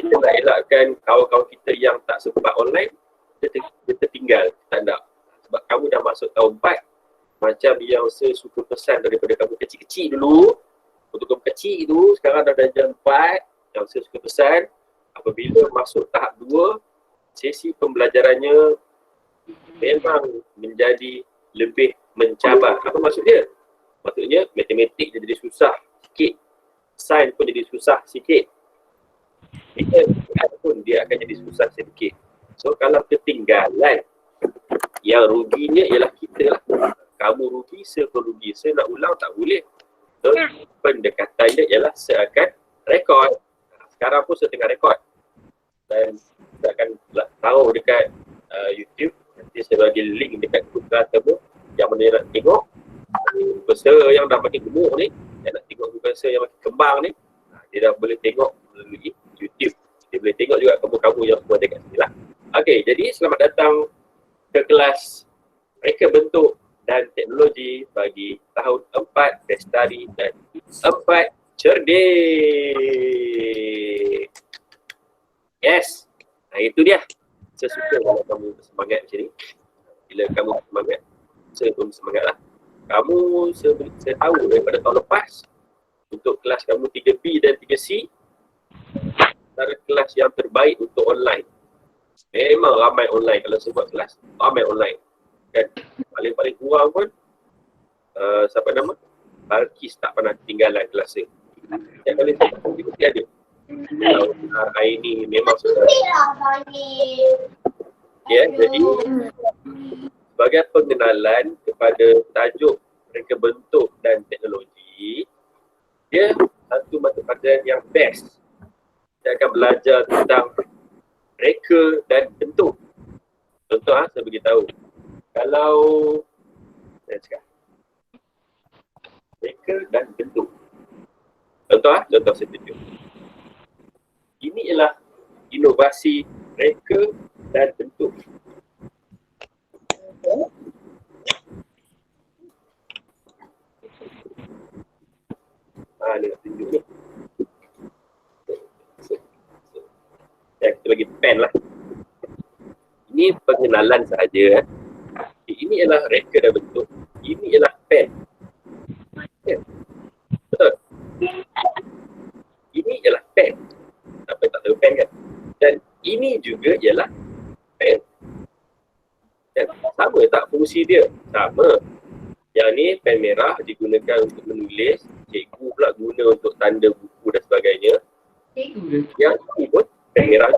kita nak elakkan kawan-kawan kita yang tak sempat online, dia tertinggal, tak nak. Sebab kamu dah masuk tahun 4, macam yang saya suka pesan daripada kamu kecil-kecil dulu, untuk kamu kecil tu, sekarang dah darjah 4, yang saya suka pesan, apabila masuk tahap 2, sesi pembelajarannya memang menjadi lebih mencabar. Apa maksud dia? Maksudnya matematik jadi susah sikit, sains pun jadi susah sikit, pun dia akan jadi susah sedikit. So kalau ketinggalan, yang ruginya ialah kita lah. Kamu rugi, saya pun rugi. Saya nak ulang tak boleh. So pendekatannya ialah saya akan rekod. Sekarang pun saya tengah rekod. Dan saya akan tahu dekat YouTube. Nanti saya bagi link dekat grup kamu yang mana nak tengok bahasa yang dah makin gemuk ni, yang nak tengok bahasa yang makin kembang ni, dia dah boleh tengok melalui YouTube. Dia boleh tengok juga kamu-kamu yang semua dekat sini lah. Okey, jadi selamat datang ke kelas Reka Bentuk dan Teknologi bagi tahun 4 Bestari dan 4 Cerdik. Yes, itu dia. Saya suka kalau kamu bersemangat macam ni. Bila kamu bersemangat, saya pun bersemangat lah. Kamu, saya tahu daripada tahun lepas, untuk kelas kamu 3B dan 3C, antara kelas yang terbaik untuk online. Memang ramai online. Kalau saya buat kelas, ramai online. Kan paling-paling kurang pun, siapa nama? Balkis tak pernah ketinggalan kelas saya. Setiap kali saya mesti ada. Kalau hari ni memang sudah. Ya, jadi sebagai pengenalan kepada tajuk Reka Bentuk dan Teknologi, dia satu mata pelajaran yang best. Kita akan belajar tentang reka dan bentuk. Contoh saya beritahu. Kalau saya cakap reka dan bentuk. Contoh saya tunjuk. Ini ialah inovasi reka dan bentuk. Dia nak tunjuk ni. Kita bagi pen lah. Ini pengenalan sahaja. Ini ialah reka dan bentuk. Ini ialah pen. Betul? Ini ialah pen. Apa tak tahu pen kan? Dan ini juga ialah pen. Dan sama tak fungsi dia? Sama. Yang ni pen merah digunakan untuk menulis. Cikgu pula guna untuk tanda buku dan sebagainya. Yang ini pun pen merah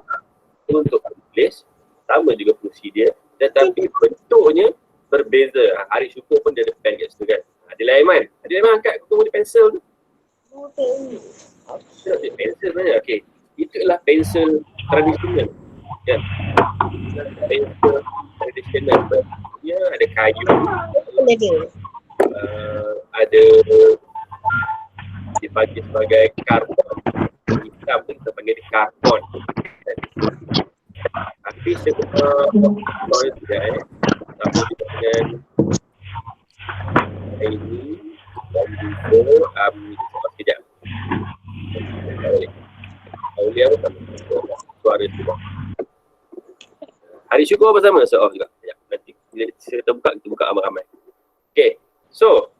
untuk menulis. Sama juga fungsi dia. Tetapi bentuknya berbeza. Hari syukur pun dia ada pen kat situ kan. Adil Aiman. Adil Aiman angkat ketemu dia pensel tu. Dia pensel sebenarnya. Okey. Itu adalah pensel tradisional. Kan? Pensel tradisional. Dia ada kayu. Ada dipanggil sebagai karbon. Hitam tu kita panggil dia karbon. Tapi semua orang tidak sama juga dengan ini dan juga sekejap. Aulia pun sama. Suara juga. Hari syukur bersama off juga. Sekejap. Nanti kita buka ramai-ramai. Okay. So,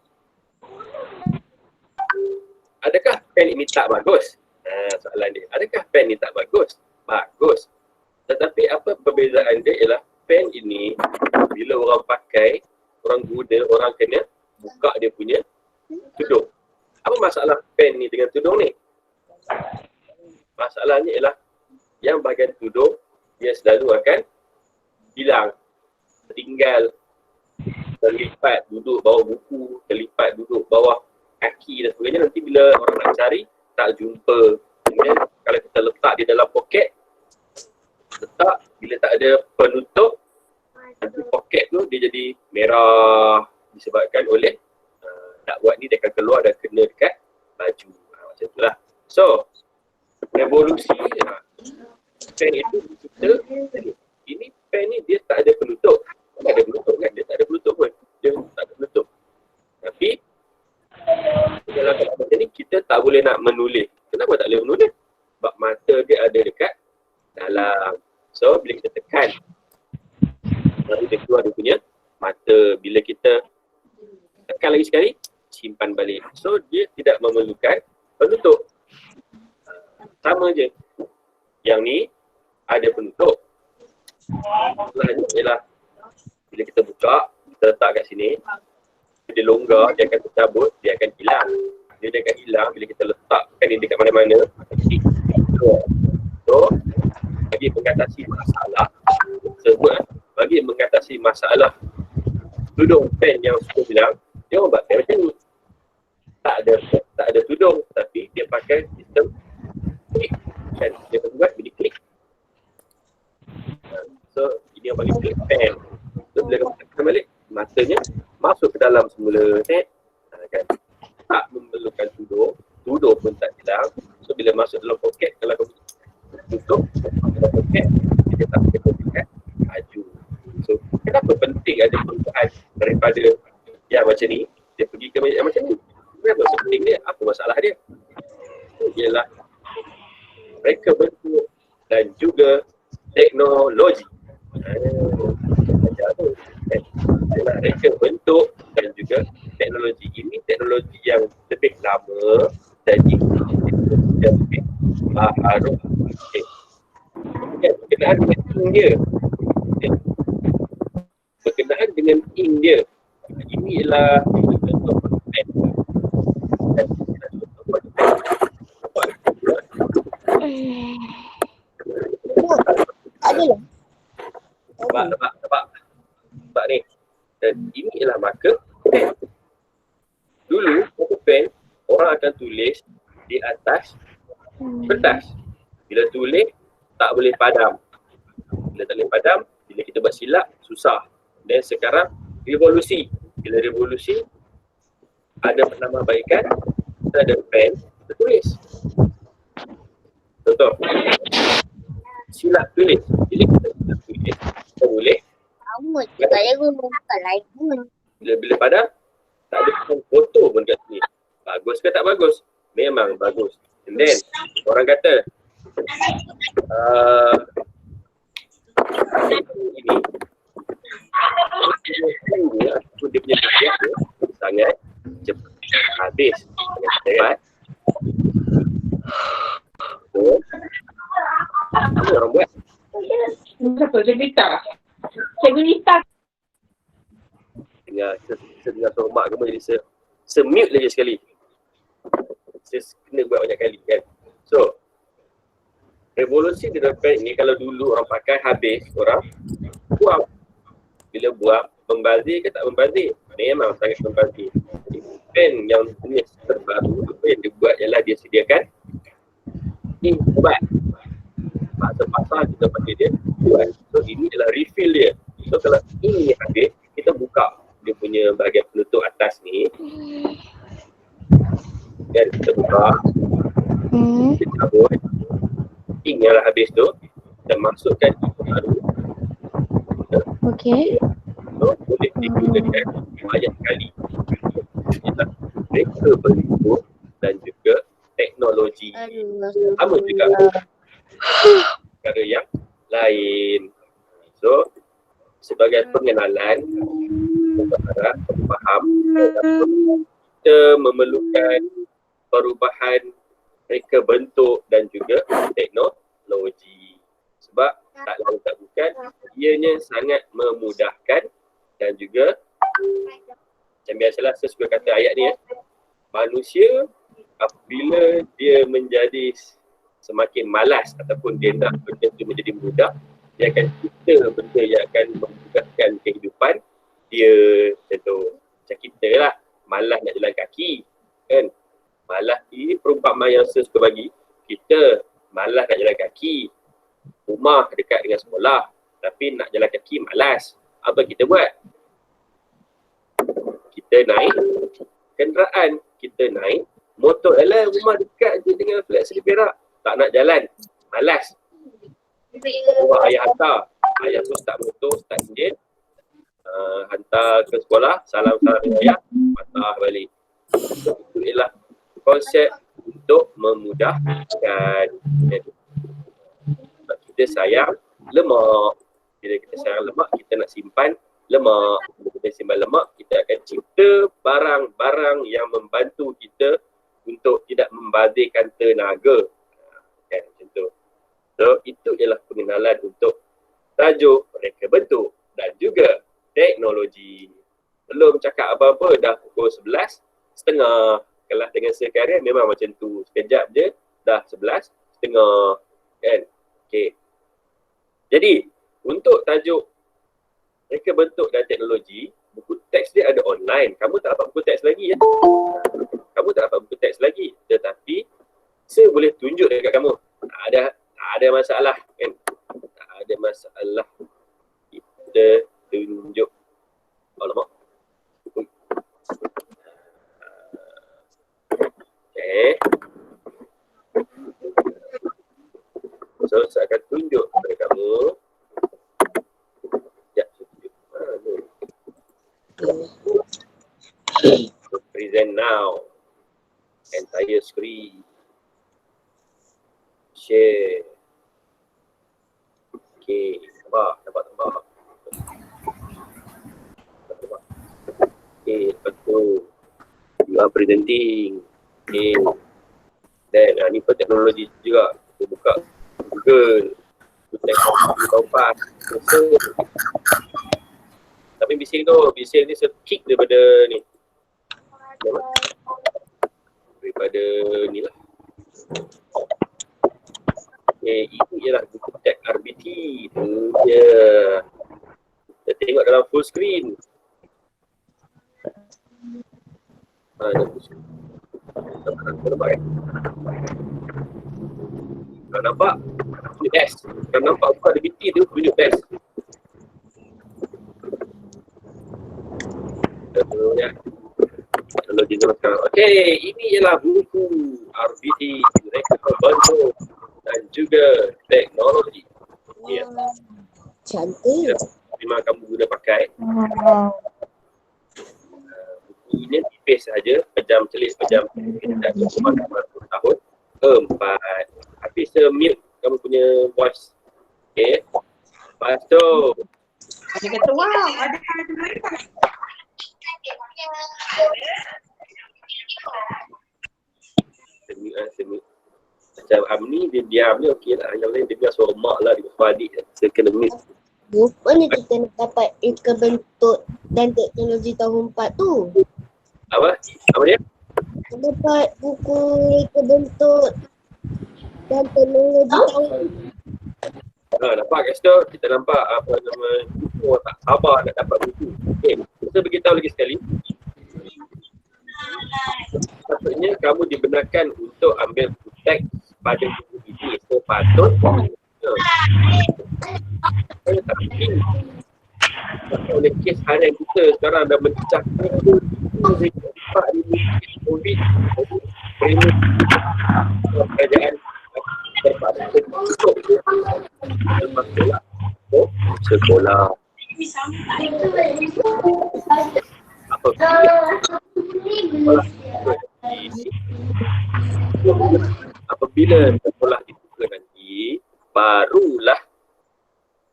adakah pen ini tak bagus? Soalan dia. Adakah pen ini tak bagus? Bagus. Tetapi apa perbezaan dia ialah pen ini bila orang pakai, orang guna, orang kena buka dia punya tudung. Apa masalah pen ni dengan tudung ni? Masalahnya ialah yang bahagian tudung dia selalu akan hilang, tertinggal, terlipat duduk bawah buku, terlipat duduk bawah kaki dan sebagainya. Nanti bila orang nak cari tak jumpa. Kemudian kalau kita letak di dalam poket, letak bila tak ada penutup, nanti poket tu dia jadi merah disebabkan oleh dakwat ni dia akan keluar dan kena dekat baju. Macam tu lah. So, revolusi pen itu kita ini pen ni dia tak ada penutup. Tak ada penutup kan? Dia tak ada penutup pun. Dia tak ada penutup. Tapi dalam keadaan macam ni kita tak boleh nak menulis. Kenapa tak boleh menulis? Sebab mata dia ada dekat hilang. So bila kita tekan, baru dia keluar dia punya mata. Bila kita tekan lagi sekali, simpan balik. So dia tidak memerlukan penutup. Sama je. Yang ni ada penutup. Masalahnya ialah bila kita buka, kita letak kat sini, dia longgar, dia akan tercabut, dia akan hilang. Dia akan hilang bila kita letakkan ni dekat mana-mana. So, bagi mengatasi masalah, bagi mengatasi masalah tudung pen yang sudah hilang, dia orang buat pen macam ni. Tak ada tudung, tapi dia pakai sistem klik. Kan? Dia buat bila klik. So, ini yang bagi klik pen. So, bila kamu tekan balik, matanya masuk ke dalam semula. Kan? Tak memerlukan tudung pun tak hilang. So, bila masuk dalam poket, kalau kamu tutup dalam poket, dia tak pakai poket, maju. So, kenapa penting ada perubahan daripada yang macam ni, dia pergi ke yang macam ni? Kenapa penting dia? Apa masalah dia? Ialah reka bentuk dan juga teknologi. Macam tu. Ialah reka bentuk dan juga teknologi. Ini teknologi yang lebih lama dan ini teknologi yang lebih baru. Berkenaan dengan ink dia. Berkenaan dengan ink dia. Ini ialah Nampak ni. Dan ini ialah marker pen. Dulu, marker pen, orang akan tulis di atas kertas. Bila tulis, tak boleh padam. Bila tak boleh padam, bila kita buat silap, susah. Dan sekarang, revolusi. Bila revolusi, ada penambahbaikan, kita ada pen, kita tulis. Contoh, silap tulis. Bila kita silap tulis, kita boleh. Bila padam, tak ada foto pun kat sini. Bagus ke tak bagus? Memang bagus. And then, orang kata, ini dia punya kerja sangat cepat habis, sangat cepat. So, apa orang buat? Siapa? Cikgu Lita. Dengar suara mak kamu jadi se-mute lagi sekali. Saya kena buat banyak kali kan. So, revolusi di depan ini kalau dulu orang pakai habis, orang buang. Bila buang, membazir ke tak membazir? Memang sangat membazir. Pen yang jenis terbaru, apa yang dia buat ialah dia sediakan ink ubat. Masa-masa kita pakai dia ubat. So, ini adalah refill dia. So, kalau ink ni habis, kita buka dia punya bahagian penutup atas ni. Dan kita buka. Kita cabut. Ink yang dah habis tu, kita masukkan ink baru. Okey. So, boleh digunakan banyak kali. Ialah reka bentuk dan juga teknologi. Sama juga perkara yang lain. So, sebagai pengenalan, saya harap faham kita memerlukan perubahan reka bentuk dan juga teknologi. Sebab tak lain tak bukan, ianya sangat memudahkan dan juga macam biasalah saya suka kata ayat ni manusia apabila dia menjadi semakin malas ataupun dia nak benda tu menjadi mudah, dia akan cipta benda yang akan memudahkan kehidupan dia. Contoh macam kita lah, malas nak jalan kaki kan. Malas ni perumpamaan yang saya suka bagi. Kita malas nak jalan kaki, rumah dekat dengan sekolah, tapi nak jalan kaki malas. Apa kita buat? Kita naik kenderaan, kita naik motor. Alah, rumah dekat je dengan flat Seri Perak. Tak nak jalan, malas. Bawa ayah hantar. Ayah tu start motor, start enjin, hantar ke sekolah, salam-salam dengan ayah, patah balik. Itu ialah konsep untuk memudahkan. Kita kita sayang lemak. Bila kita sayang lemak, kita nak simpan lemak. Bila kita simpan lemak, kita akan cipta barang-barang yang membantu kita untuk tidak membazirkan tenaga. Kan, macam tu. So, itu ialah pengenalan untuk tajuk, reka bentuk dan juga teknologi. Belum cakap apa-apa, dah pukul 11.30. Kelas dengan sekarang memang macam tu. Sekejap je, dah 11.30. Kan? Okay. Jadi, untuk tajuk reka bentuk dan teknologi, buku teks dia ada online. Kamu tak dapat buku teks lagi ya? Kamu tak dapat buku teks lagi. Tetapi, saya boleh tunjuk dekat kamu. Tak ada masalah kan? Tak ada masalah. Kita tunjuk. Alamak. Okay. So, saya akan tunjuk kepada kamu. Sekejap, saya tunjuk. So, present now. Entire screen. Share. Okay, nampak. Okay, lepas tu you are presenting. Okay. Dan ni pun teknologi juga. Kita buka Google. Kita taupas. Tapi bising ni kick daripada ni. Daripada ni lah. Okay, itu ialah buku teks RBT. Itu dia. Kita tengok dalam full screen. Ada full screen. Nampak kan? Kalau nampak, tunjuk best. Kalau nampak buku RBT tu, tunjuk best. Teknologi zaman sekarang. Okay, ini ialah buku RBT, reka bentuk dan juga teknologi. Ya. Cantik. Memang kamu guna pakai. Buku ini tipis saja, pejam celik. Dan 40 tahun. 4. Habis mute kamu punya voice. Okay. Lepas tu. Ada kata wow, ada Semut. Macam Amni dia diam je okey lah. Yang lain dia biar suara mak lah, dia suara adik. Saya kena mute. Rupanya kita nak dapat reka bentuk dan teknologi tahun 4 tu. Apa dia? Dapat buku reka bentuk dan teknologi tahun Nampak kat situ kita nampak apa nama tak sabar nak dapat buku. Okey, saya beritahu lagi sekali. Maksudnya kamu dibenarkan untuk ambil buku teks pada buku ini. So patut saya tak ingin oleh kes harian kita sekarang dah mencecah COVID kerajaan terpaksa tutup sekolah. Apabila sekolah dibuka nanti, barulah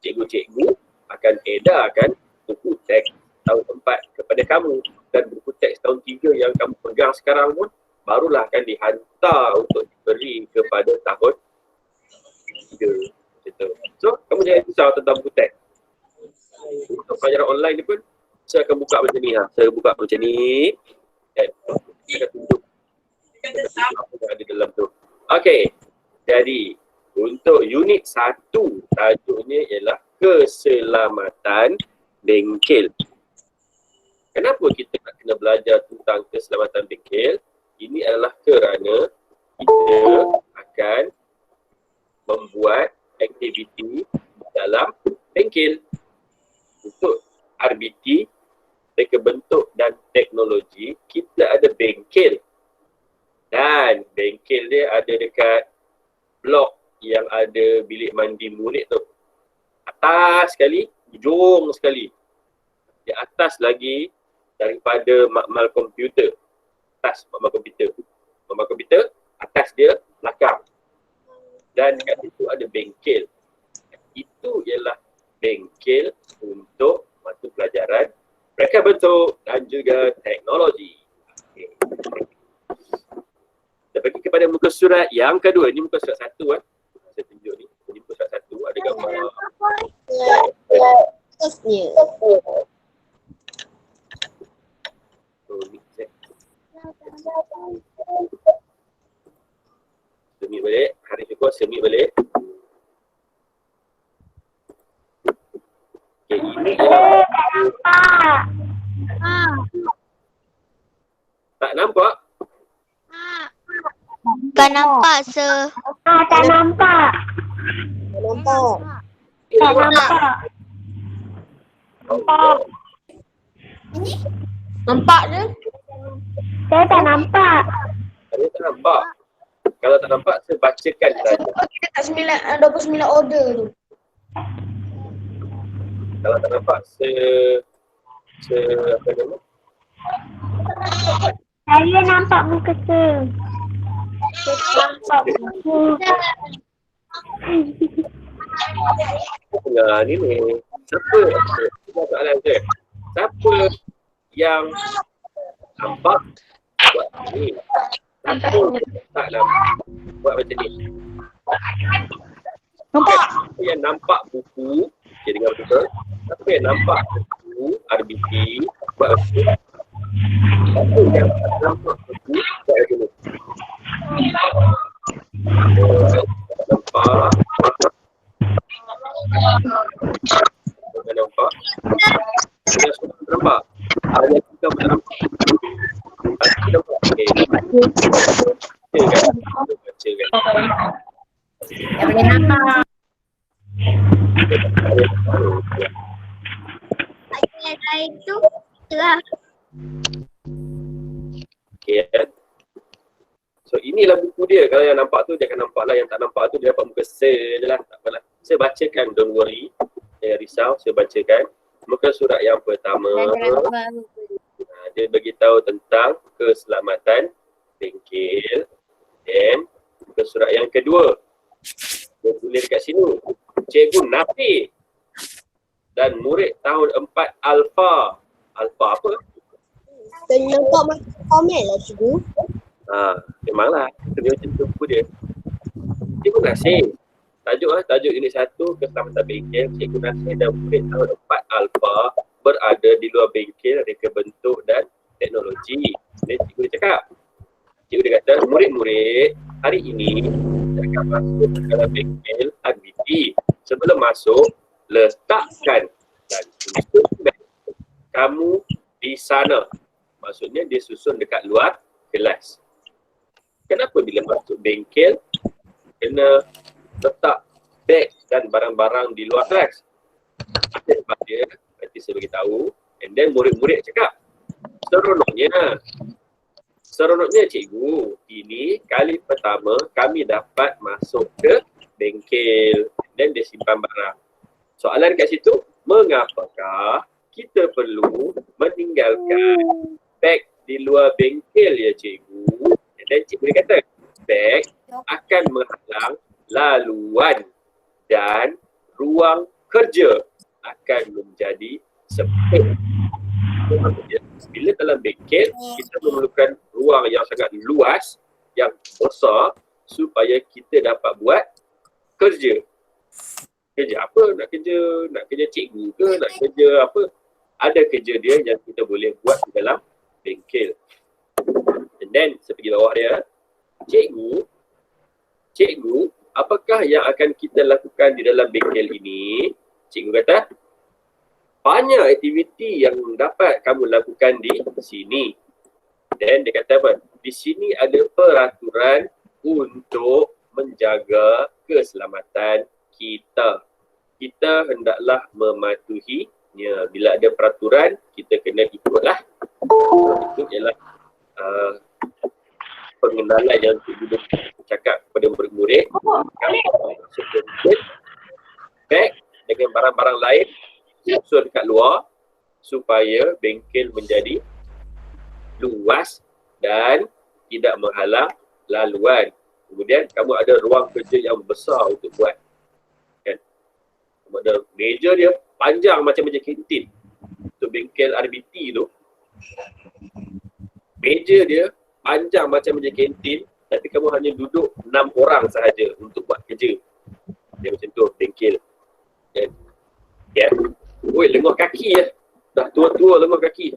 cikgu-cikgu akan edarkan buku teks tahun 4 kepada kamu, dan buku teks tahun 3 yang kamu pegang sekarang pun barulah akan dihantar untuk diberi kepada tahun 3. So, kamu jangan risau tentang buku teks. Untuk pelajaran online ni pun saya akan buka macam ni. Saya buka macam ni. Dan saya akan tunjuk apa yang ada dalam tu. Okey. Jadi, untuk unit 1, tajuknya ialah keselamatan bengkel. Kenapa kita nak kena belajar tentang keselamatan bengkel? Ini adalah kerana kita akan membuat aktiviti dalam bengkel. Untuk RBT, reka bentuk dan teknologi, kita ada bengkel. Dan bengkel dia ada dekat blok yang ada bilik mandi murid tu. Atas sekali, ujung sekali. Di atas lagi daripada makmal komputer. Atas makmal komputer. Makmal komputer, atas dia belakang. Dan dekat situ ada bengkel. itu ialah bengkel untuk mata pelajaran reka bentuk dan juga teknologi. Okay. Kita pergi kepada muka surat yang kedua. Ini muka surat 1 kan. Saya tunjuk ni. Ini muka surat 1 ada gambar. Terusnya. Oh, ni check. Submit balik. Hari syukur submit balik. Okay, ini ialah tak nampak? Tak nampak, sir. Tak nampak. Nampak je? Saya tak nampak. Saya tak nampak. Kalau tak nampak, saya bacakan saja. Dekat 29 order tu. Kalau tak nampak, apa nama? Saya nampak muka sir. Saya nampak muka. Nah, ni. Siapa? Soalan saya. Siapa yang nampak buat ni? Siapa tak nampak buat macam ni? Nampak? Siapa yang nampak buku? Okay, dengar betul. Siapa yang nampak buku RBT buat macam ni? Siapa yang tak nampak buku buat macam ni? Nampak? Tak nampak? Sudah nampak? Hanya kita tak nampak. Kita nampak. Okay. Baca kan? Tak boleh nampak. Saya itu telah. Okay kan? So inilah buku dia. Kalau yang nampak tu dia akan nampak lah. Yang tak nampak tu dia dapat muka se je lah. Tak apalah. Saya bacakan, don't worry. Jangan risau, saya bacakan. Muka surat yang pertama. Dia beritahu tentang keselamatan bengkel. Dan muka surat yang kedua. Dia tulis dekat sini. Cikgu Nafi dan murid tahun 4 Alpha. Alpha apa? Saya nampak komen lah cikgu. Memanglah. Dia macam tu buku dia. Cikgu Nasir. Tajuk unit 1 keselamatan bengkel. Cikgu Nasir dan murid tahun 4 Alpha berada di luar bengkel reka bentuk dan teknologi. Dan cikgu dia cakap. Cikgu dia kata, murid-murid hari ini akan masuk ke dalam bengkel RBT. Sebelum masuk, letakkan dan tutup beg kamu di sana. Maksudnya dia susun dekat luar kelas. Kenapa bila masuk bengkel kena letak beg dan barang-barang di luar kelas? Sebab dia, nanti saya beritahu. And then murid-murid cakap, seronoknya cikgu, ini kali pertama kami dapat masuk ke bengkel dan dia simpan barang. Soalan kat situ, mengapakah kita perlu meninggalkan beg di luar bengkel ya cikgu? Dan cikgu dia kata, beg akan menghalang laluan dan ruang kerja akan menjadi sempit. Bila dalam bengkel, kita memerlukan ruang yang sangat luas, yang besar supaya kita dapat buat kerja. Kerja apa? Nak kerja cikgu ke? Nak kerja apa? Ada kerja dia yang kita boleh buat di dalam bengkel. And then, saya pergi bawah dia. Cikgu, apakah yang akan kita lakukan di dalam bengkel ini? Cikgu kata, banyak aktiviti yang dapat kamu lakukan di sini. Dan dia kata apa? Di sini ada peraturan untuk menjaga keselamatan kita. Kita hendaklah mematuhinya. Bila ada peraturan, kita kena ikutlah. Itu ialah pengenalan yang cikgu cakap kepada murid-murid. Beg dengan barang-barang lain susun dekat luar supaya bengkel menjadi luas dan tidak menghalang laluan. Kemudian kamu ada ruang kerja yang besar untuk buat. Kan? Meja dia panjang macam meja kantin. Tu bengkel RBT tu. Meja dia panjang macam meja kantin, tapi kamu hanya duduk 6 orang sahaja untuk buat kerja. Dia macam tu bengkel. Kan? Ya. Oi, lenguh kaki ya. Dah tua-tua lenguh kaki.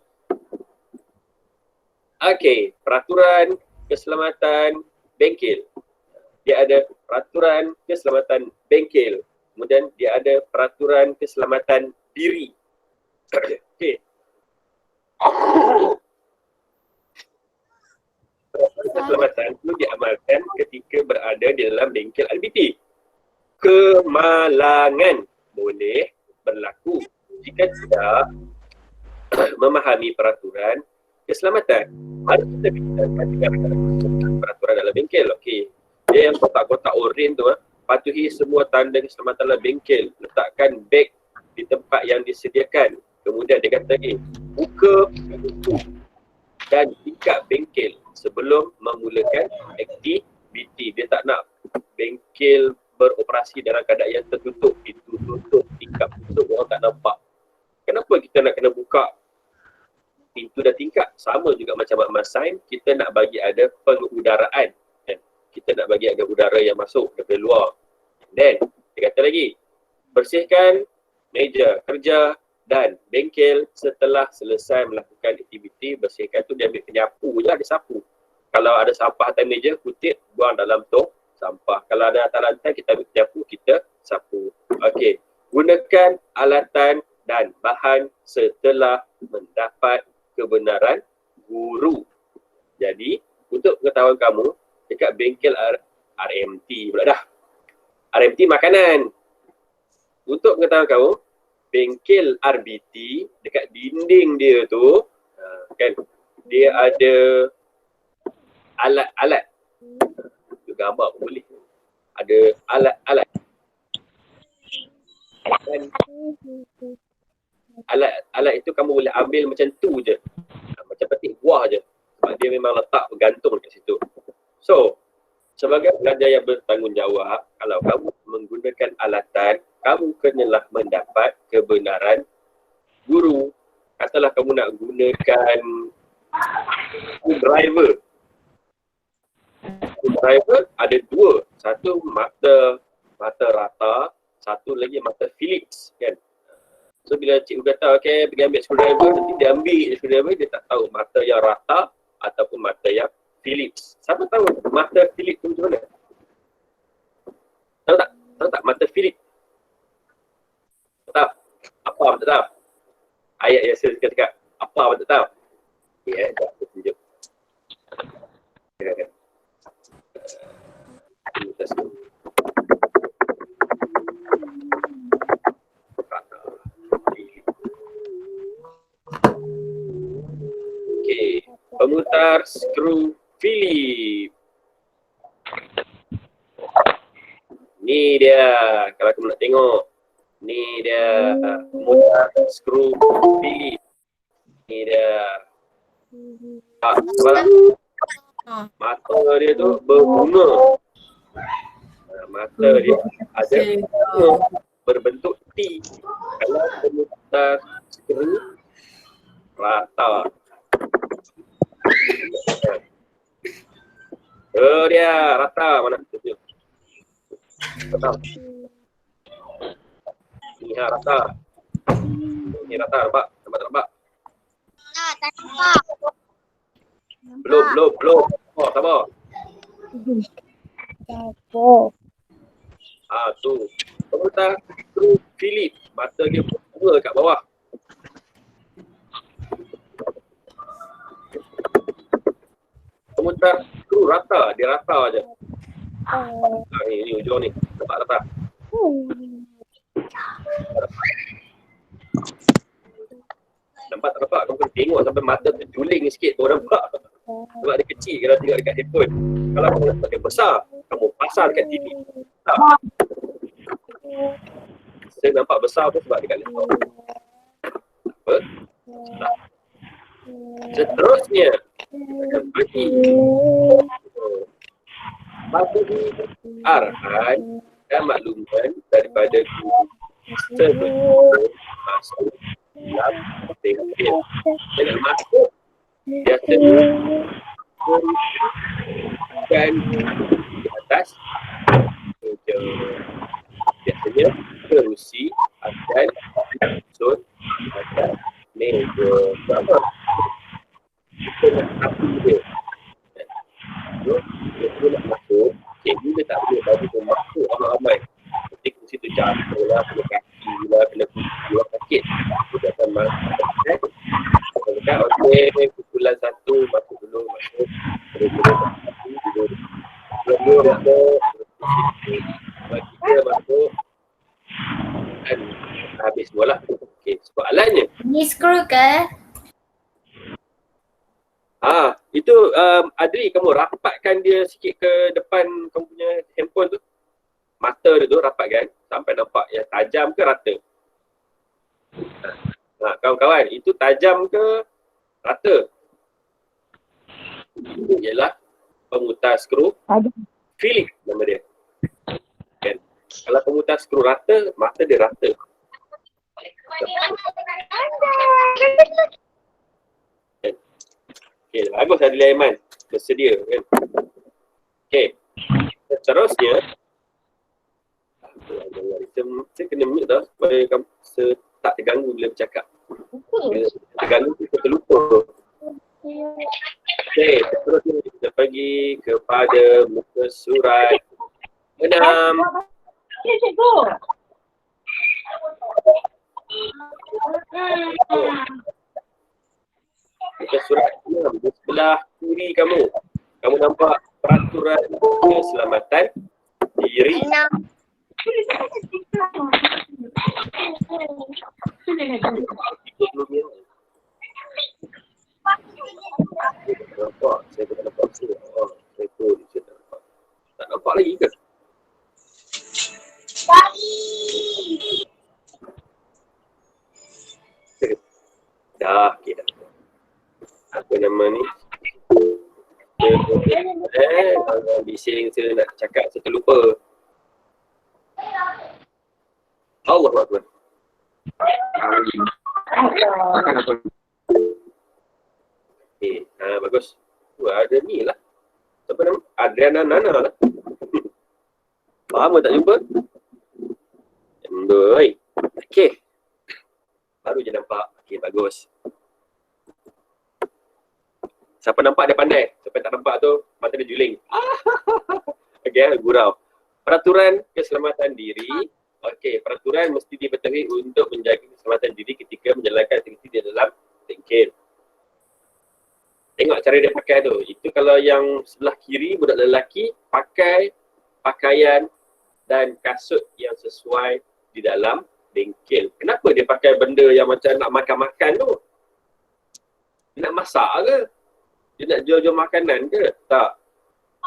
Okey, peraturan keselamatan bengkel. Dia ada peraturan keselamatan bengkel. Kemudian dia ada peraturan keselamatan diri. Okey. Peraturan keselamatan itu diamalkan ketika berada di dalam bengkel RBT. Kemalangan boleh berlaku jika tidak memahami peraturan keselamatan. Mari kita bincangkan peraturan dalam bengkel. Okey. Dia yang kotak-kotak oren tu, patuhi semua tanda keselamatan dalam bengkel. Letakkan beg di tempat yang disediakan. Kemudian dia kata lagi, buka pintu dan tingkap bengkel sebelum memulakan aktiviti. Dia tak nak bengkel beroperasi dalam keadaan yang tertutup. Pintu tutup, tingkap tutup, orang tak nampak. Kenapa kita nak kena buka pintu dan tingkap? Sama juga macam makmal sains, kita nak bagi ada pengudaraan. Kita nak bagi ada udara yang masuk daripada luar. Then, dia kata lagi, bersihkan meja kerja dan bengkel setelah selesai melakukan aktiviti. Bersihkan tu dia ambil penyapu je lah, dia sapu. Kalau ada sampah atas meja, kutip, buang dalam tong sampah. Kalau ada atas lantai, kita ambil penyapu, kita sapu. Okey, gunakan alatan dan bahan setelah mendapat kebenaran guru. Jadi, untuk pengetahuan kamu, dekat bengkel RMT pula dah. RMT makanan. Untuk pengetahuan kamu, bengkel RBT dekat dinding dia tu, kan, dia ada alat-alat. Itu gambar pun boleh. Ada alat-alat. Dan alat itu kamu boleh ambil macam tu je. Macam petik buah je. Sebab dia memang letak bergantung kat situ. So, sebagai pelajar yang bertanggungjawab, kalau kamu menggunakan alatan, kamu kenalah mendapat kebenaran guru. Katalah kamu nak gunakan driver. Driver ada dua. Satu mata rata, satu lagi mata Phillips, kan. So bila cikgu kata, okay, pergi ambil screwdriver, nanti dia ambil screwdriver, dia tak tahu mata yang rata ataupun mata yang Phillips. Siapa tahu mata Phillips tu macam mana? Tahu tak? Tahu tak mata Phillips? Tak? Apa tak tahu? Ayat yang saya cakap, apa tak tahu? Okay, dah aku tunjuk. Okay, pemutar skru Philip. Ni dia, kalau kamu nak tengok. Ni dia, pemutar skru Philip. Ni dia. Mata dia tu berbunga. Mata dia ada bunga berbentuk T. Kalau pemutar skru rata. Oh dia, rata mana tu? Rata. Ni ha, rata. Ni rata, nampak? Nampak? Tak nampak. Belum. Oh, sabar. Tu. Pemutar skru Philip. Mata dia bunga kat bawah. Pemutar skru rata, dia rata je. Ni ujung ni, nampak rata. Nampak tak nampak? Kamu kena tengok sampai mata terjuling sikit baru nampak. Sebab dia kecil kalau tengok dekat handphone. Kalau kamu nampak dia besar, kamu pasang dekat TV. Tak. Saya nampak besar tu sebab dekat laptop. Apa? Tak. Seterusnya, bagi arahan dan makluman daripada guru sebelum masuk dalam bengkel. Dengan masuk, biasanya bukan di atas meja. Biasanya kerusi akan disusun atas meja. Sama. Kita nak api dia. So, dia nak masuk, cikgu dia tak boleh bagi dia masuk ramai-ramai. Nanti kerusi tu jatuh lah, kena kaki lah, kena kuku lah, sakit. Dia akan masuk. Dekat, okey, kumpulan 1 masuk dulu, masuk. Kedua masuk, duduk. Kedua masuk, bagi dia masuk. Dan habis semua lah. Okey, soalannya. Ni screw ke? Itu Adri, kamu rapatkan dia sikit ke depan kamu punya handphone tu. Mata dia tu rapatkan sampai nampak yang tajam ke rata. Kawan-kawan, itu tajam ke rata? Itu ialah pemutar skru Philip nama dia. Kan? Kalau pemutar skru rata, mata dia rata. Okey, bagus Adli Aiman. Bersedia kan. Okey. Seterusnya saya kena mute dah supaya kamu tak terganggu bila bercakap. Terganggu kita terlupa. Okey, seterusnya kita pergi kepada muka surat 6. Ya, cikgu. Muka surat 6 di sebelah kiri kamu. Kamu nampak peraturan keselamatan diri. 30 minit. Nampak? Saya tak nampak saya. Saya pun saya tak nampak. Tak nampak lagi ke? Dah, okey dah. Apa nama ni? Bising saya nak cakap, saya terlupa. Allah Akbar. Okay, bagus. Ada ni lah. Siapa nama? Adriana Nana lah. Lama tak jumpa. Baik. Okay. Baru je nampak. Okay, bagus. Siapa nampak dia pandai. Siapa tak nampak tu, mata dia juling. Okay, gurau. Peraturan keselamatan diri. Okey, peraturan mesti dipatuhi untuk menjaga keselamatan diri ketika menjalankan aktiviti di dalam bengkel. Tengok cara dia pakai tu. Itu kalau yang sebelah kiri, budak lelaki pakai pakaian dan kasut yang sesuai di dalam bengkel. Kenapa dia pakai benda yang macam nak makan-makan tu? Dia nak masak ke? Dia nak jual-jual makanan ke? Tak.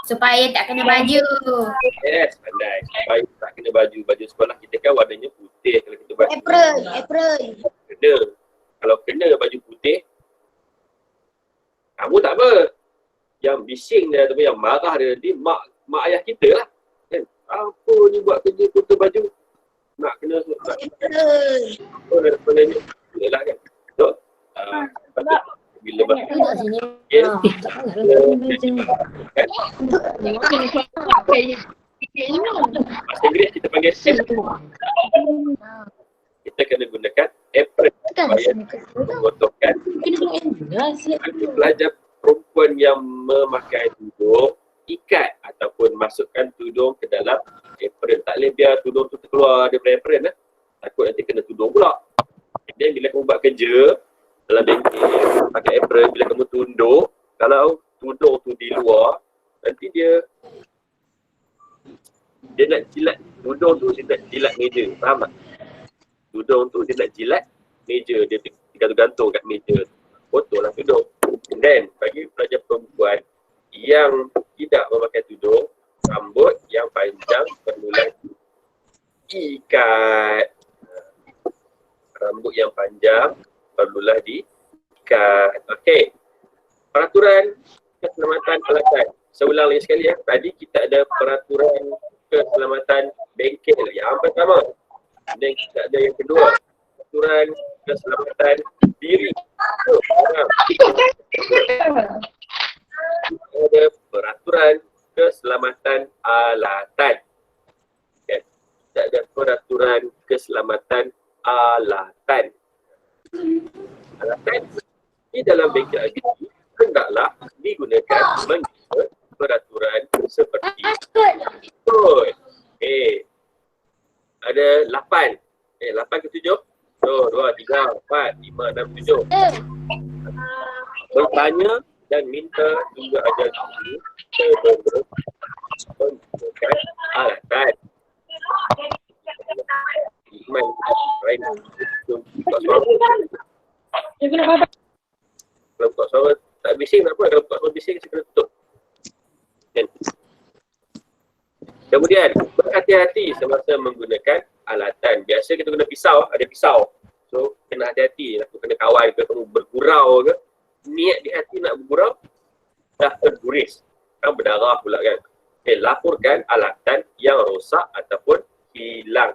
Supaya tak kena baju. Yes, pandai. Supaya tak kena baju. Baju sekolah kita kan warnanya putih kalau kita buat. Apron. Kena. Kalau kena baju putih, kamu tak apa. Yang bising dia ataupun yang marah dia nanti mak ayah kita lah. Kan? Apa ni buat kerja tutup baju? Nak kena apa ni? Yalah kan. Betul? Bila Duduk sini. Bahasa Inggeris kita panggil safe. Kita kena gunakan apron supaya menggotongkan pelajar perempuan yang memakai tudung ikat ataupun masukkan tudung ke dalam apron. Tak boleh biar tudung tu terkeluar daripada apron lah. Takut nanti kena tudung pula. Dan bila kamu buat kerja dalam bengkel pakai apron, bila kamu tunduk, kalau tudung tu di luar, nanti dia nak jilat tudung tu, dia nak jilat meja. Faham tak? Tudung tu dia nak jilat meja, dia digantung-gantung kat meja. Potonglah tudung. Dan bagi pelajar perempuan yang tidak memakai tudung, rambut yang panjang perlulah diikat. Rambut yang panjang perlulah diikat. Okey. Peraturan keselamatan pelakon. Saya ulang lagi sekali ya. Tadi kita ada peraturan keselamatan bengkel. Yang pertama, Dan kita ada yang kedua, peraturan keselamatan diri. Ada peraturan keselamatan alatan. Okay. Kita ada peraturan keselamatan alatan. Alatan di dalam bengkel agresi hendaklah digunakan mengikut peraturan seperti berikut. Okey. Ada 8. 8 ke 7? 2, 3, 4, 5, 6, 7. Bertanya dan minta juga ada menggunakan alatan. Iman, right? Kalau buka suara tak bising tak apa, kalau buka suara bising saya kena tutup. Kan? Kemudian berhati-hati semasa menggunakan alatan. Biasa kita guna pisau, ada pisau. So kena hati-hati, nak kena kawal ke, kamu bergurau ke. Niat di hati nak bergurau, dah terguris. Kan berdarah pula kan. Okay, laporkan alatan yang rosak ataupun hilang.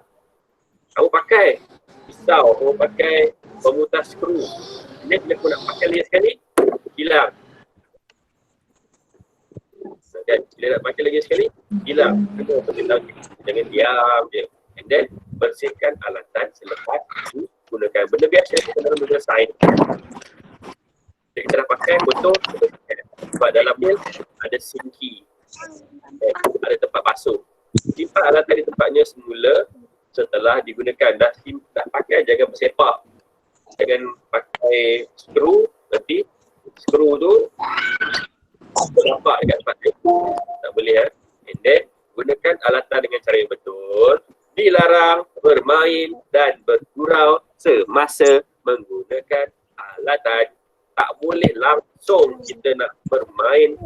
Kamu pakai pisau, kamu pakai pemutar skru. Ini bila aku nak pakai lagi sekali, hilang. Kan? Bila nak pakai lagi sekali, hilang. Jangan diam je. And then, bersihkan alatan selepas gunakan. Benda biasa kita dalam benda sains. Jadi kita dah pakai botol, sebab dalamnya ada sinki. Ada tempat basuh. Simpan alatan di tempatnya semula setelah digunakan. Dah pakai, jangan bersepah. Jangan pakai skru, nanti skru tu nampak dekat tempat tu. Tak boleh And then, gunakan alatan dengan cara yang betul. Dilarang bermain dan bergurau semasa menggunakan alatan. Tak boleh langsung kita nak bermain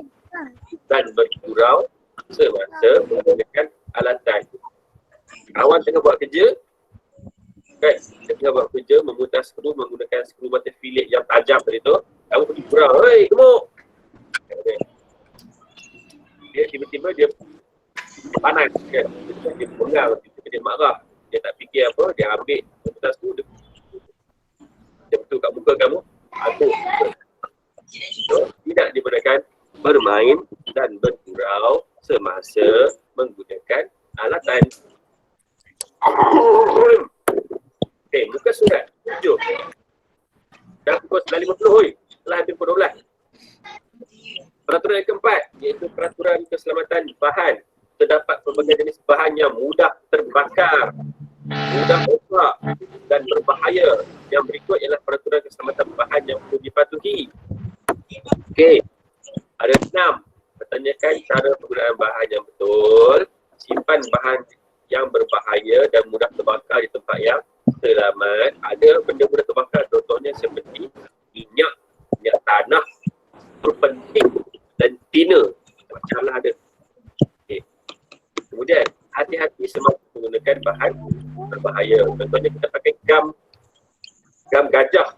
dan bergurau semasa menggunakan alatan. Kawan tengah buat kerja, kan? Kita tengah buat kerja, memutar skru, menggunakan skru mata filet yang tajam tadi tu. Kamu pergi gurau, hei gemuk! Dia tiba-tiba dia panas kan. Dia pengal, dia marah. Dia tak fikir apa, dia ambil memutar skru, dia betul kat muka kamu. Aku. So, tidak dibenarkan bermain dan bergurau semasa menggunakan alatan. Okay, buka surat 7. Dah pukul 9.50 oi. Telah hampir pukul 12. Peraturan yang keempat iaitu peraturan keselamatan bahan. Terdapat pelbagai jenis bahan yang mudah terbakar, mudah rosak dan berbahaya. Yang berikut ialah peraturan keselamatan bahan yang perlu dipatuhi. Okey. Ada 6. Pertanyakan cara penggunaan bahan yang betul. Simpan bahan yang berbahaya dan mudah terbakar di tempat yang selamat. Ada benda mudah terbakar, contohnya seperti minyak tanah, penting dan tina. Macamlah ada. Okay. Kemudian, hati-hati semasa menggunakan bahan berbahaya. Contohnya kita pakai gam gajah.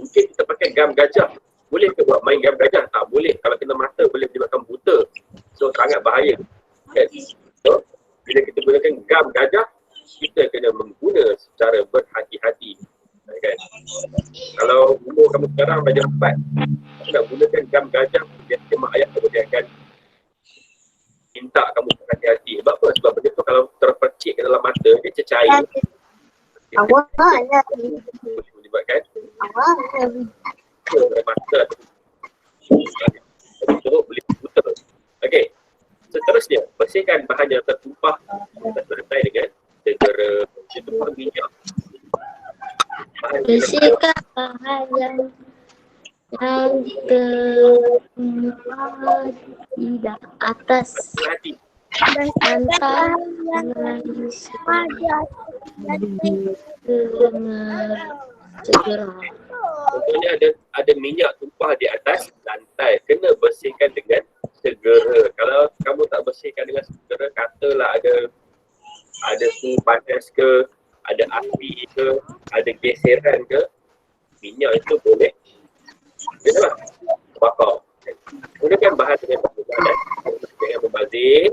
Mungkin kita pakai gam gajah. Boleh ke buat main gam gajah? Tak boleh. Kalau kena mata boleh menyebabkan buta. So sangat bahaya. Okay. So, bila kita gunakan gam gajah, kita kena mengguna secara berhati-hati. Kan? Kalau umur kamu sekarang dah jam 4, nak gunakan gam gajah, biasanya mak ayah kamu dia akan minta kamu berhati-hati. Sebab apa? Sebab benda tu kalau terpercik ke dalam mata, dia cecair. Awak lah. Boleh menyebabkan mata teruk, boleh buta. Okey. Seterusnya, bersihkan bahan yang tertumpah dan berletai dengan segera. Tumpah minyak. Bersihkan bahan yang tertumpah di atas Hati. lantai segera. Contohnya ada minyak tumpah di atas lantai, kena bersihkan dengan segera. Kalau kamu tak bersihkan dengan segera, katalah ada suhu panas ke, ada api ke, ada geseran ke, minyak itu boleh bakar. Gunakan bahan dengan bahan, jangan membazir.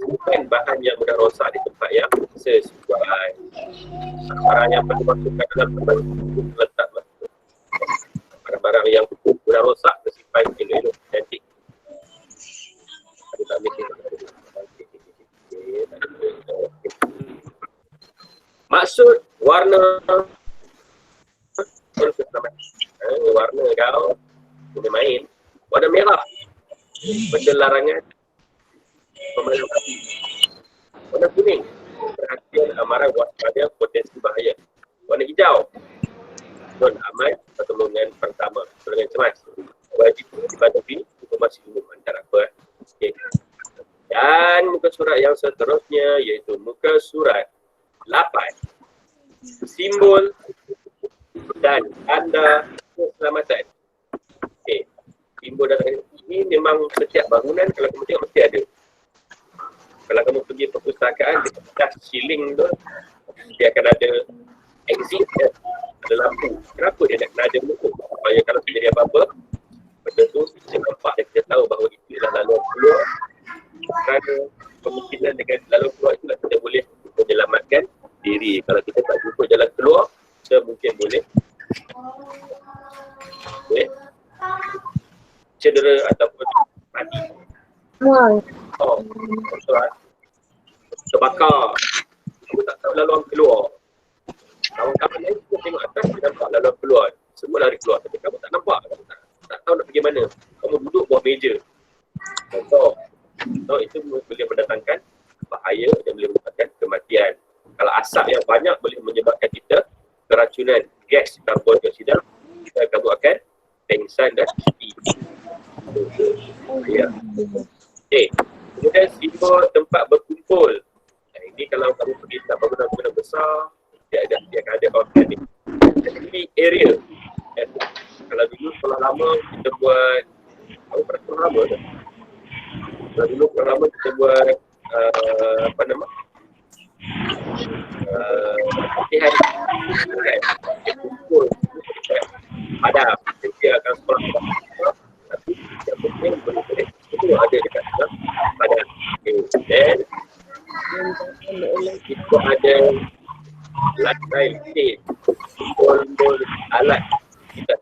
simpan bahan yang mudah rosak di tempat yang sesuai. Barang yang perlu masukkan dalam tempat letak barang-barang yang mudah rosak tersimpan elok-elok cantik. Ada tak mikir? Maksud warna warna kau boleh main. Warna merah benda larangan pemerintah. Warna kuning perhatian, amaran, waspada, potensi bahaya. Warna hijau non aman, pertolongan pertama, pertolongan cemas, wajib dipatuhi informasi umum antara apa. Okay. Dan muka surat yang seterusnya iaitu muka surat 8, simbol dan tanda keselamatan. Okay. Simbol dan tanda ini memang setiap bangunan kalau kamu tengok mesti ada. Kalau kamu pergi perpustakaan di atas ceiling tu, dia akan ada exit, ada lampu. Kenapa dia nak kena ada lampu? Supaya kalau terjadi apa-apa, benda tu kita nampak dan kita tahu bahawa itu adalah laluan keluar. Kerana kemungkinan dengan laluan keluar itulah kita boleh menyelamatkan diri. Kalau kita tak jumpa jalan keluar, kita mungkin boleh cedera ataupun mati. Oh, betul lah. Terbakar. Kamu tak tahu laluan keluar. Kawan-kawan lain pun tengok atas, dia nampak laluan keluar. Semua lari keluar. Tapi kamu tak nampak. Kamu tak tahu nak pergi mana. Kamu duduk bawah meja. Contoh. So, itu boleh mendatangkan bahaya dan boleh menyebabkan kematian. Kalau asap yang banyak boleh menyebabkan kita keracunan gas karbon dioksida. Kamu akan pengsan dan mati. Ya. Okay. Kemudian simbol tempat berkumpul. Ini kalau kamu pergi tak bangunan-bangunan besar, dia akan ada organik. Ini area. Dan kalau dulu sekolah lama kita buat, kamu pernah sekolah lama tak? Kalau dulu sekolah lama kita buat apa nama? Latihan kumpul padam. Dia akan sekolah tapi yang penting boleh itu ada dekat dalam padam. Dan itu ada lantai lift, simbol alat kita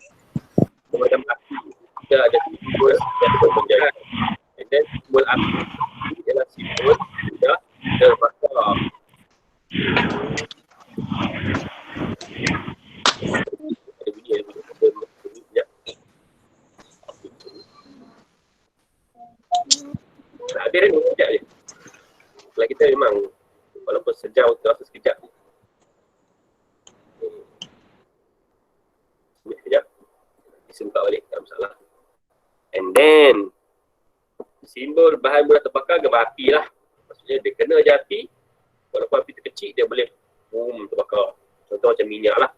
pemadam api. Kita ada simbol yang berjalan. And then simbol api ini adalah simbol sudah terbakar. Ada bunyi sekejap. Nak habis ni sekejap je. Kalau kita memang walaupun sejam tu rasa sekejap je. Sekejap. Bisa buka balik, tak masalah. And then simbol bahan mudah terbakar gambar api lah. Maksudnya dia kena je api, walaupun api tu kecil dia boleh terbakar. Contoh macam minyak lah.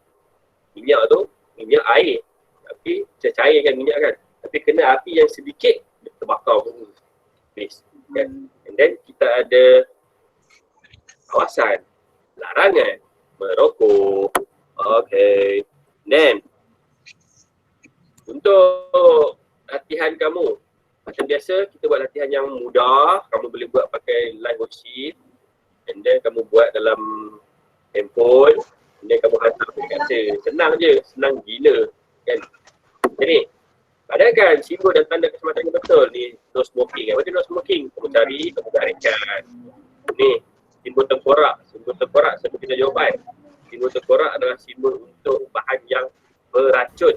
Minyak tu, minyak air. Tapi cairkan minyak kan. Tapi kena api yang sedikit, dia terbakar pun. Please. Kan? And then kita ada kawasan larangan merokok. Okay. Then untuk latihan kamu, macam biasa kita buat latihan yang mudah. Kamu boleh buat pakai live worksheet. And then kamu buat dalam handphone. And then kamu hantar dekat saya. Senang je, senang gila kan. Jadi padahal kan simbol dan tanda keselamatan yang betul ni no smoking kan. Macam no smoking, kamu cari, kamu carikan. Ni simbol tengkorak. Simbol tengkorak sebab kita jawapan. Simbol tengkorak adalah simbol untuk bahan yang beracun.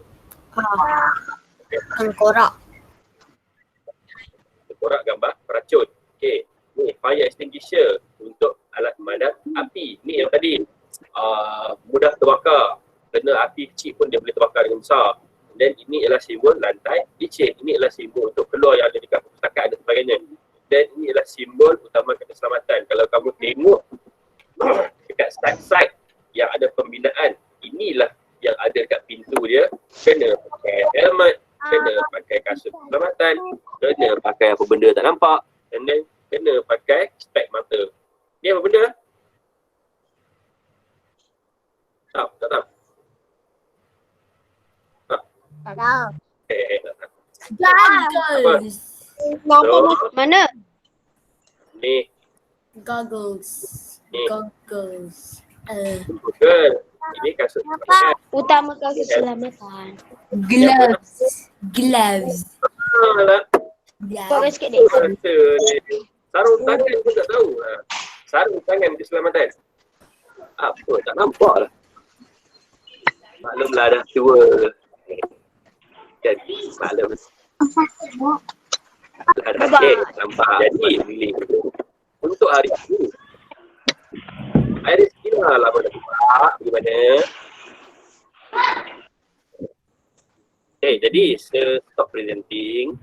Tengkorak. Tengkorak gambar beracun. Okey. Ni fire extinguisher untuk alat pemadam api. Ni yang tadi mudah terbakar. Kena api kecil pun dia boleh terbakar dengan besar. Dan ini adalah simbol lantai licin. Ini adalah simbol untuk keluar yang ada dekat perpustakaan dan sebagainya. Dan ini adalah simbol utama keselamatan. Kalau kamu tengok dekat site-site yang ada pembinaan, inilah yang ada dekat pintu dia. Kena pakai helmet, kena pakai kasut keselamatan, kena pakai apa benda tak nampak, and then kena pakai spek mata. Ni apa benda? Tahu? Tak tahu? Tak tahu. Tak tahu. Goggles. Mana? Ni Goggles. Ni. Goggles. Google. Ini kasut keselamatan. Utamakan keselamatan. Gloves. Gloves. Alah. Kau Gloves. sikit dek. Rasa ni. Sarung tangan pun tak tahu. Sarung tangan keselamatan. Apa? Tak nampak lah. Maklumlah dah tua. Jadi maklum. Dah nampak. Jadi pilih. Untuk hari ini. Iris kira lah boleh buat. Bagaimana? Jadi stop presenting.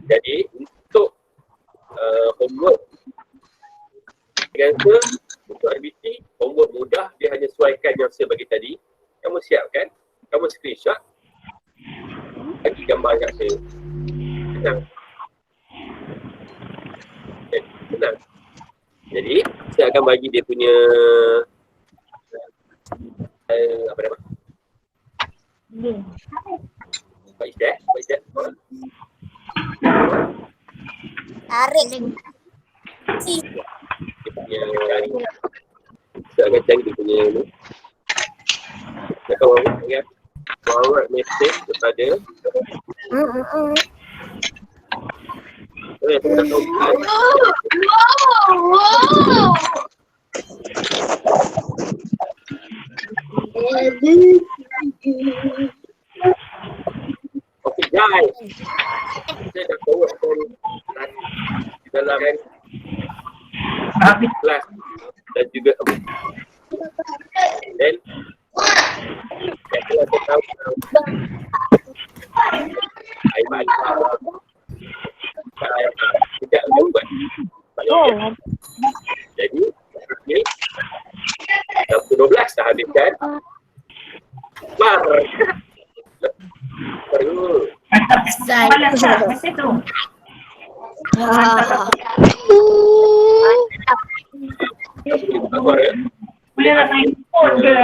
Jadi untuk homework Ganser untuk RBT, homework mudah, dia hanya sesuaikan yang saya bagi tadi. Kamu siapkan, kamu screenshot, bagi gambar kat saya. Senang. Senang. Jadi saya akan bagi dia punya apa nama? Pak Izzat. Tarik. Dia punya cari. Saya akan cari dia punya ni. Saya akan forward message kepada saya tak tahu. Okay guys, saya dah forwardkan dalam kelas dan juga dan saya tahu Aiman tidak buat jadi ni jam 12 dah habiskan baru Macam tu. Boleh nak main phone ke?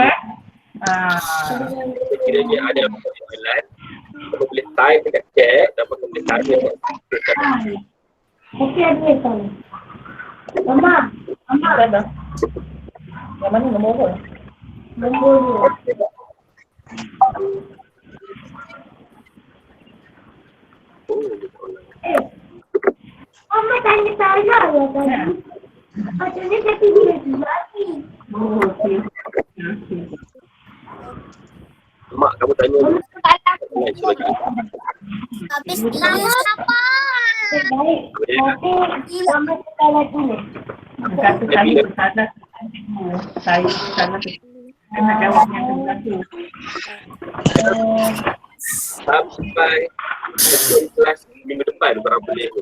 Sekiranya ada soalan, kamu boleh type dekat chat ataupun kamu boleh tanya dekat chat. Mesti ada kan. Mama ada. Yang mana nombor apa? Nombor ni. Mama tanya saya ya tadi. Macam ni saya pergi lagi. Oh, okey. Mak kamu tanya dulu. Habis lama apa? Baik. Okey, sama sekali lagi. Satu kali sana saya sana kena jawab yang sebelah tu. Sampai kelas minggu depan korang boleh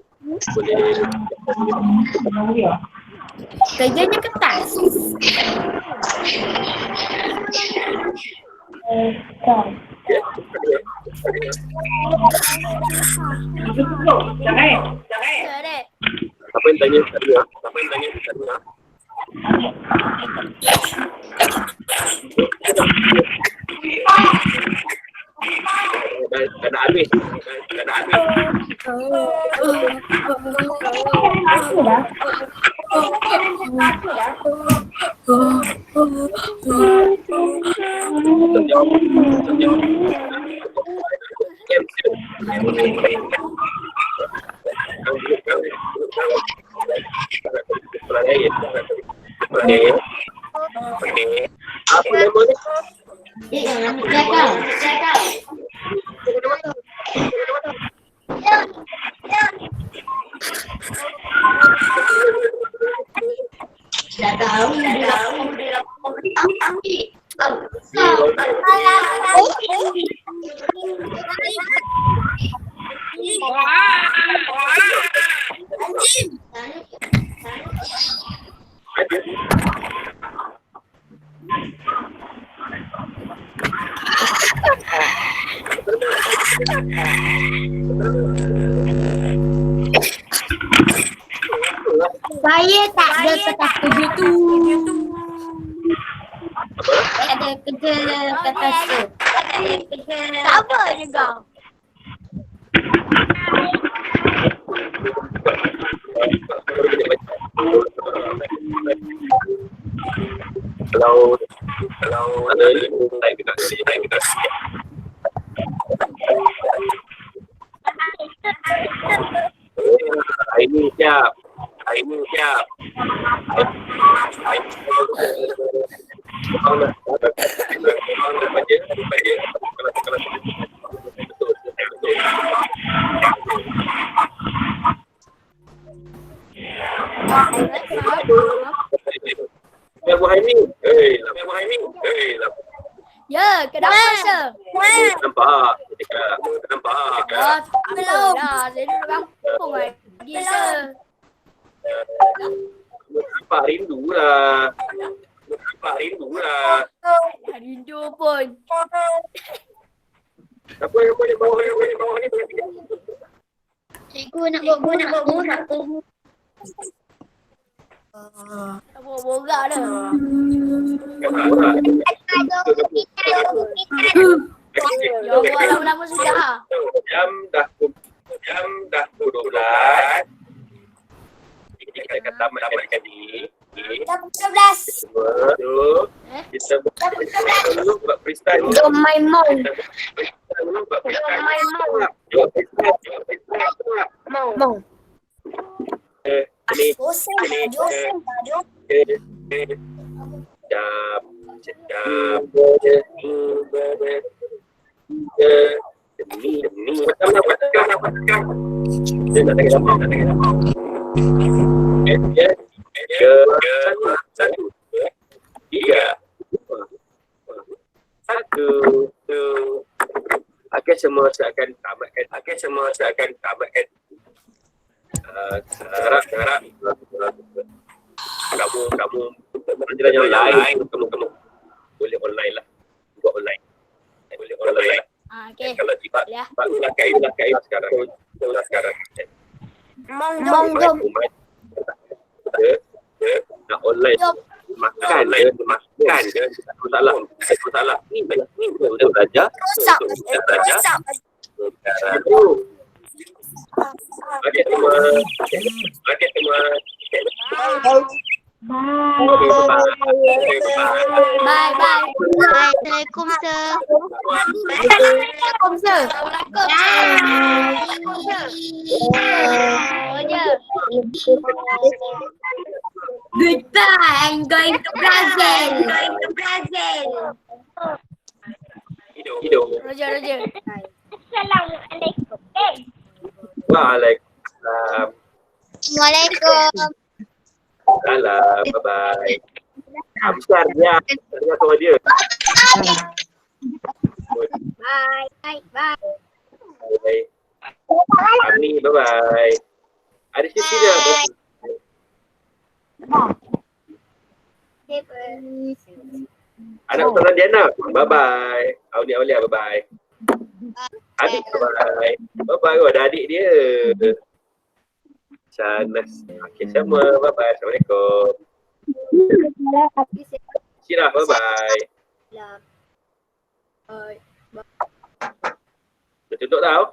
Kerjanya kertas. Jangan. Siapa yang tanya tadi lah? Dah nak habis. Apa nama ni? Saya tak ada kertas kerja tu. Ada kerja kertas tu. Tak apa juga. Kalau ada type dekat ini siap. Ya, kenapa sir? Nampak. Oh, belum lah. Saya duduk kampung lagi sir. Nampak rindu lah. Rindu pun. Apa yang boleh bawa ni? Cikgu nak buat borak tu. Tak bawa borak dah. Ya Allah, lama-lama sudah. Jam dah 12. Kita kata tamatkan ni. Dah 11. Semua tu kita buat freestyle. Don't my mom. Mom. Ni Joseph. jam ni macam dia nak tengok gambar. Satu, tiga, satu. Okey, semua saya akan tamatkan. Harap kamu pelajaran yang lain kamu boleh online lah. Buat online. Boleh online. Okey. Kalau tidak Ya. baguslah kain sekarang. Monggo. Nak online makan je masalah ni udah belajar Rosak. okey semua Bye bye. Assalamualaikum sir. Assalamualaikum sir. Goodbye. I'm going to Brazil. hidup. Roger. Assalamualaikum. Waalaikumsalam. Assalamualaikum. Salam. Bye-bye. Amsar dia. Tanya sama dia. Bye. Bye. Ami, bye-bye. Ada sisi dia. Anak Ustazah Diana. Bye-bye. Aulia, bye-bye. Adik, bye-bye. Bye-bye. Oh, ada adik dia. Sanas. Okey, semua. Bye-bye. Assalamualaikum. Syirah, bye-bye. Dah tutup tau.